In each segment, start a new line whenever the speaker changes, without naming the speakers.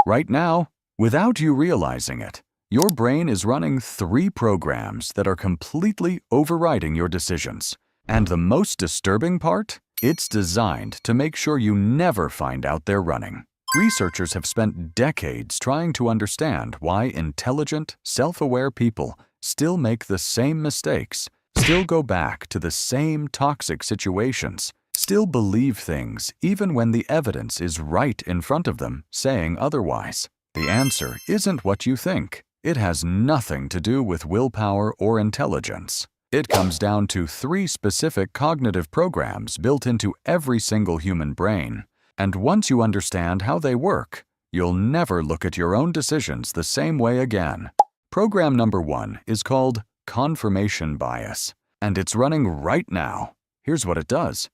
Right now, without you realizing it, your brain is running 3 programs that are completely overriding your decisions. And the most disturbing part? It's designed to make sure you never find out they're running. Researchers have spent decades trying to understand why intelligent, self-aware people still make the same mistakes, still go back to the same toxic situations, still believe things even when the evidence is right in front of them saying otherwise. The answer isn't what you think. It has nothing to do with willpower or intelligence. It comes down to 3 specific cognitive programs built into every single human brain. And once you understand how they work, you'll never look at your own decisions the same way again. Program number 1 is called confirmation bias, and it's running right now. Here's what it does.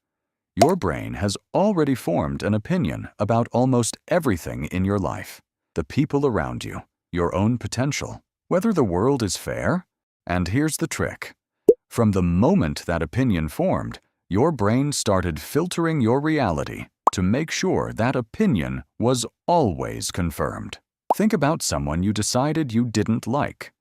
Your brain has already formed an opinion about almost everything in your life, the people around you, your own potential, whether the world is fair. And here's the trick. From the moment that opinion formed, your brain started filtering your reality to make sure that opinion was always confirmed. Think about someone you decided you didn't like.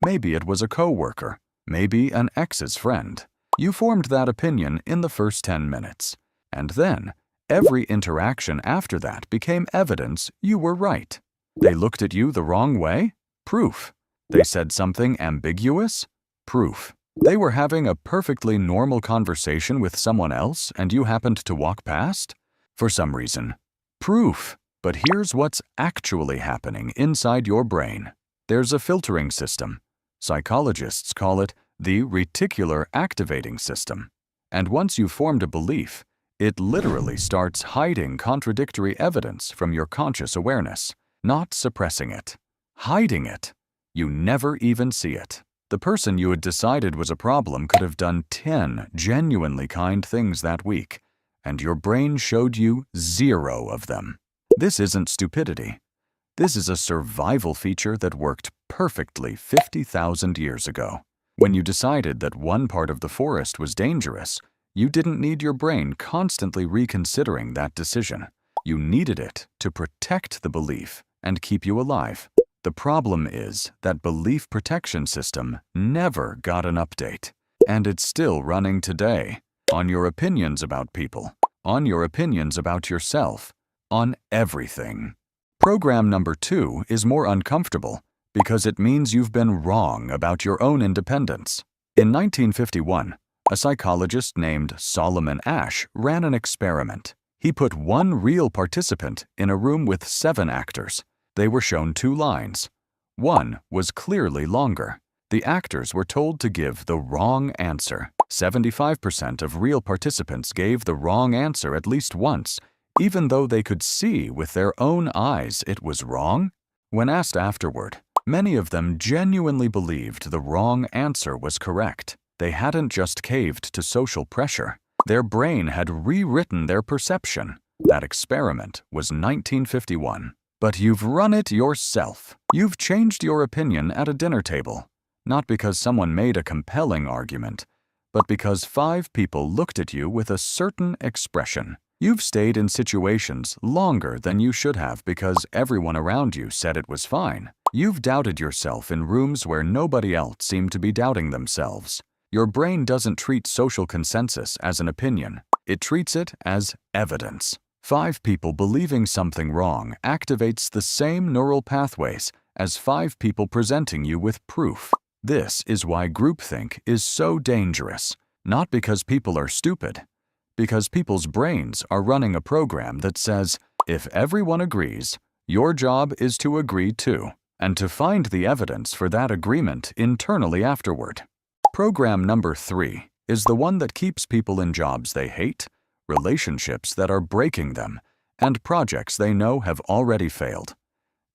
Maybe it was a coworker, maybe an ex's friend. You formed that opinion in the first 10 minutes, and then every interaction after that became evidence you were right. They looked at you the wrong way? Proof. They said something ambiguous? Proof. They were having a perfectly normal conversation with someone else and you happened to walk past? For some reason. Proof. But here's what's actually happening inside your brain. There's a filtering system. Psychologists call it the reticular activating system. And once you've formed a belief, it literally starts hiding contradictory evidence from your conscious awareness, not suppressing it, hiding it. You never even see it. The person you had decided was a problem could have done 10 genuinely kind things that week, and your brain showed you 0 of them. This isn't stupidity. This is a survival feature that worked perfectly 50,000 years ago. When you decided that one part of the forest was dangerous, you didn't need your brain constantly reconsidering that decision. You needed it to protect the belief and keep you alive. The problem is that belief protection system never got an update, and it's still running today on your opinions about people, on your opinions about yourself, on everything. Program number 2 is more uncomfortable because it means you've been wrong about your own independence. In 1951, a psychologist named Solomon Asch ran an experiment. He put 1 real participant in a room with 7 actors. They were shown 2 lines. One was clearly longer. The actors were told to give the wrong answer. 75% of real participants gave the wrong answer at least once, even though they could see with their own eyes it was wrong. When asked afterward, many of them genuinely believed the wrong answer was correct. They hadn't just caved to social pressure. Their brain had rewritten their perception. That experiment was 1951. But you've run it yourself. You've changed your opinion at a dinner table, not because someone made a compelling argument, but because 5 people looked at you with a certain expression. You've stayed in situations longer than you should have because everyone around you said it was fine. You've doubted yourself in rooms where nobody else seemed to be doubting themselves. Your brain doesn't treat social consensus as an opinion. It treats it as evidence. 5 people believing something wrong activates the same neural pathways as 5 people presenting you with proof. This is why groupthink is so dangerous, not because people are stupid, because people's brains are running a program that says, if everyone agrees, your job is to agree too, and to find the evidence for that agreement internally afterward. Program number 3 is the one that keeps people in jobs they hate, relationships that are breaking them, and projects they know have already failed.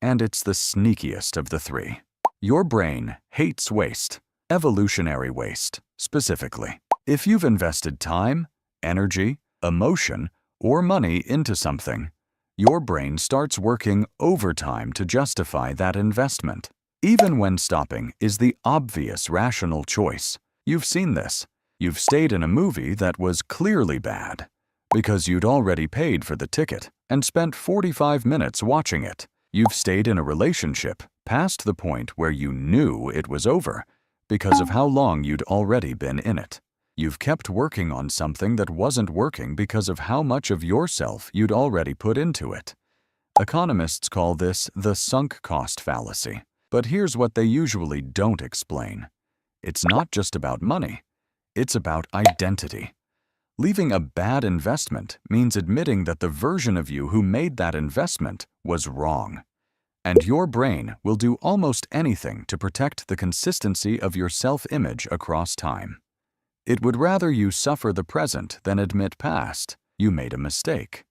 And it's the sneakiest of the 3. Your brain hates waste, evolutionary waste, specifically. If you've invested time, energy, emotion, or money into something, your brain starts working overtime to justify that investment, even when stopping is the obvious rational choice. You've seen this. You've stayed in a movie that was clearly bad, because you'd already paid for the ticket and spent 45 minutes watching it. You've stayed in a relationship past the point where you knew it was over because of how long you'd already been in it. You've kept working on something that wasn't working because of how much of yourself you'd already put into it. Economists call this the sunk cost fallacy. But here's what they usually don't explain. It's not just about money. It's about identity. Leaving a bad investment means admitting that the version of you who made that investment was wrong. And your brain will do almost anything to protect the consistency of your self-image across time. It would rather you suffer the present than admit past you made a mistake.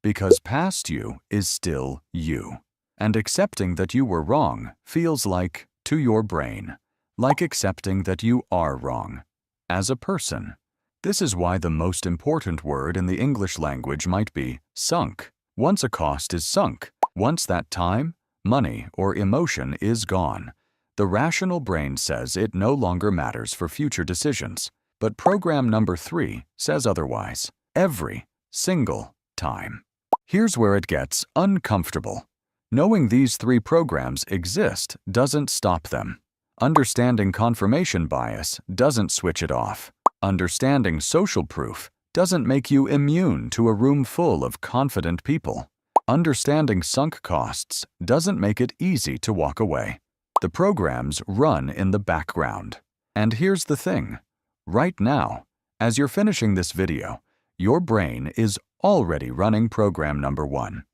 Because past you is still you. And accepting that you were wrong feels like, to your brain, like accepting that you are wrong. As a person. This is why the most important word in the English language might be sunk. Once a cost is sunk, once that time, money, or emotion is gone, the rational brain says it no longer matters for future decisions. But program number 3 says otherwise, every single time. Here's where it gets uncomfortable. Knowing these 3 programs exist doesn't stop them. Understanding confirmation bias doesn't switch it off. Understanding social proof doesn't make you immune to a room full of confident people. Understanding sunk costs doesn't make it easy to walk away. The programs run in the background. And here's the thing. Right now, as you're finishing this video, your brain is already running program number 1.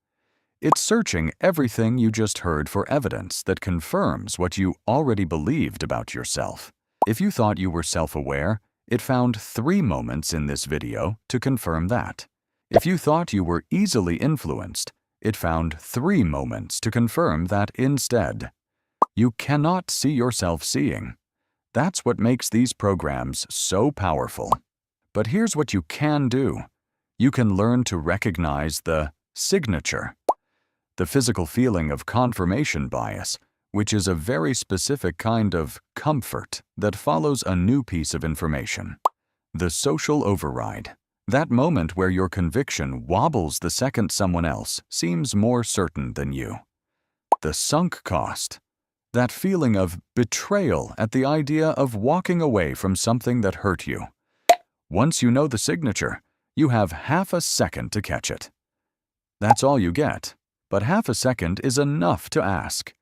It's searching everything you just heard for evidence that confirms what you already believed about yourself. If you thought you were self-aware, it found 3 moments in this video to confirm that. If you thought you were easily influenced, it found 3 moments to confirm that instead. You cannot see yourself seeing. That's what makes these programs so powerful. But here's what you can do. You can learn to recognize the signature, the physical feeling of confirmation bias, which is a very specific kind of comfort that follows a new piece of information. The social override, that moment where your conviction wobbles the second someone else seems more certain than you. The sunk cost, that feeling of betrayal at the idea of walking away from something that hurt you. Once you know the signature, you have half a second to catch it. That's all you get, but half a second is enough to ask,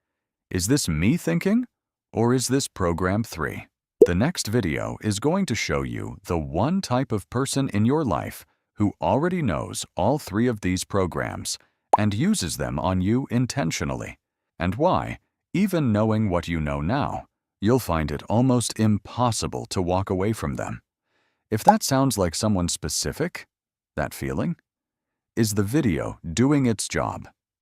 is this me thinking, or is this program 3? The next video is going to show you the one type of person in your life who already knows all 3 of these programs and uses them on you intentionally, and why, even knowing what you know now, you'll find it almost impossible to walk away from them. If that sounds like someone specific, that feeling, is the video doing its job?